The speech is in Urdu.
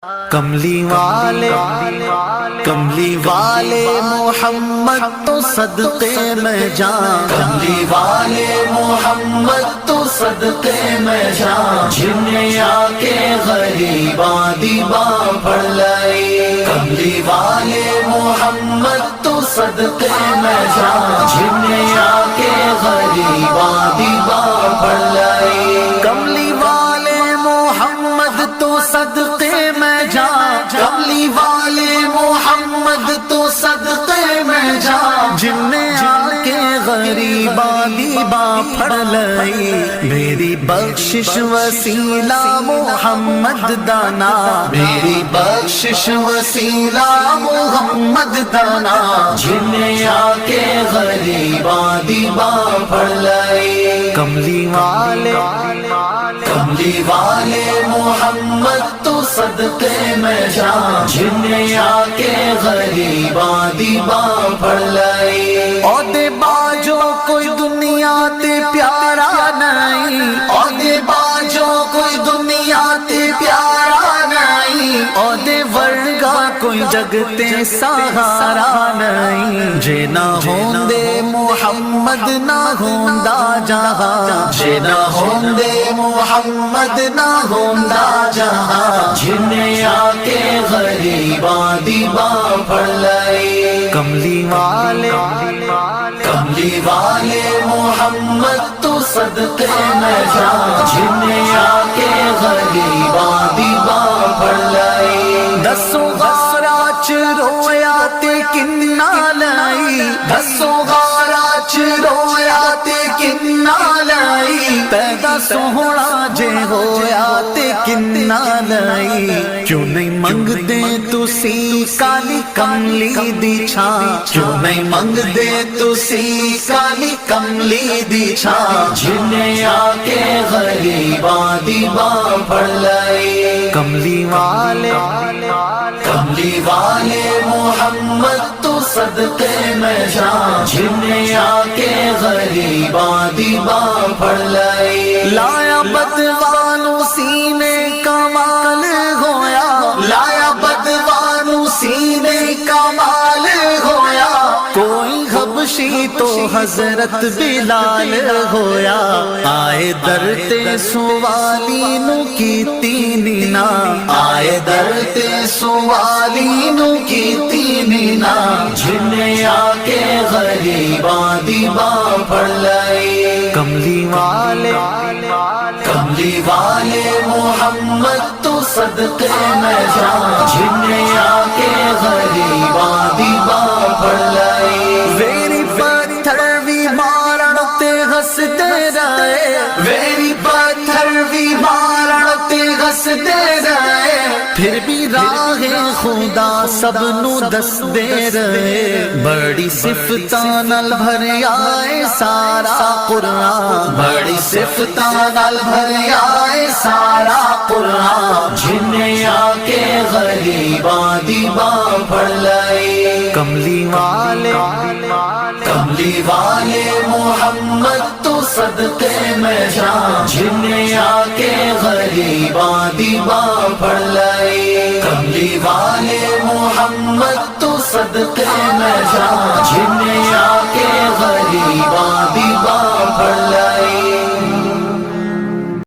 کملی والے محمد تو صدقے میں جان، کملی والے محمد تو صدقے میں جان، جنہیں آ کے غریباں دیباں پڑھ لائی۔ کملی والے محمد تو صدقے میں جان، جنہیں آ کے غریباں دیباں پڑھ لائی۔ کملی والے محمد تو صدقے میں جان، کملی والے محمد تو صدقے میں جان، جن نے آ کے غریباں دیباں پڑھ لئی۔ میری بخشش وسیلہ محمد دانا، میری بخشش وسیلہ محمد دانا، جنہیں آ کے غریباں دیباں پڑھ لائی۔ کملی والے محمد تو صدقے میں جان، جنہیں آ کے غریباں دیباں پڑھ لائی۔ عہدے باجو کوئی دنیا تے پیارا نہیں، عہدے باجو کوئی دنیا تے پیارا نہیں، عہدے ورگا کوئی جگ تے سہارا نہیں۔ جے نہ ہوندے محمد نہ ہوندا جہاں، جے نہ ہوندے محمد نہ ہوندا جہاں، جنہیں آ کے غریباں دیباں پڑھ لائی۔ کملی والے محمد تو صدقے میں جان، جنہیں آ کے غریباں دیباں پڑھ لائی۔ دسوں غارہ چ رویا تے کنا لائی، دسوں غارہ چ رویا تے کنا لائی۔ پیدا سوہنا جے ہویا تے کنا لائی۔ کیوں نہیں منگ دے تسی کالی کملی دی چھاں، کیوں نہیں منگ دے تسی کالی کملی دی چھاں، جنہیں آ کے غریباں دیباں پڑھ لائی۔ کملی والے محمد تو صدقے میں جان، جنہیں آ کے غریباں دیباں پڑھ لائی۔ لایا بدوانو سینے کمال ہویا، لایا بدوانو سینے کمال ہویا۔ کوئی حبشی تو حضرت بلال ہویا۔ آئے در تے سوالی نو کیتی نینا، آئے در تے سوالی نو کیتی نینا، جنہیں آ کے غریباں دیباں پڑھ لائی۔ کملی والے محمد تو صدقے میں جان، جنہیں آ کے غریباں دیباں پڑھ لائی۔ ویری پتھر بھی مارن تے ہسدے رہے، ویری پتھر بھی مارن تے ہسدے رہے، پھر بھی راہ خدا سب نو دس دے رہے۔ بڑی صفتاں نال بھریا اے سارا قرآن، بڑی صفتاں نال بھریا اے سارا قرآن، جنہیں آ کے غریباں دیباں پڑھ لائی۔ کملی والے محمد تو صدقے میں جان، جنہیں آ کے غریباں دیباں پڑھ لائی۔ کملی والے محمد تو صدقے میں جان، جنہیں آ کے غریباں دیباں پڑھ لائی۔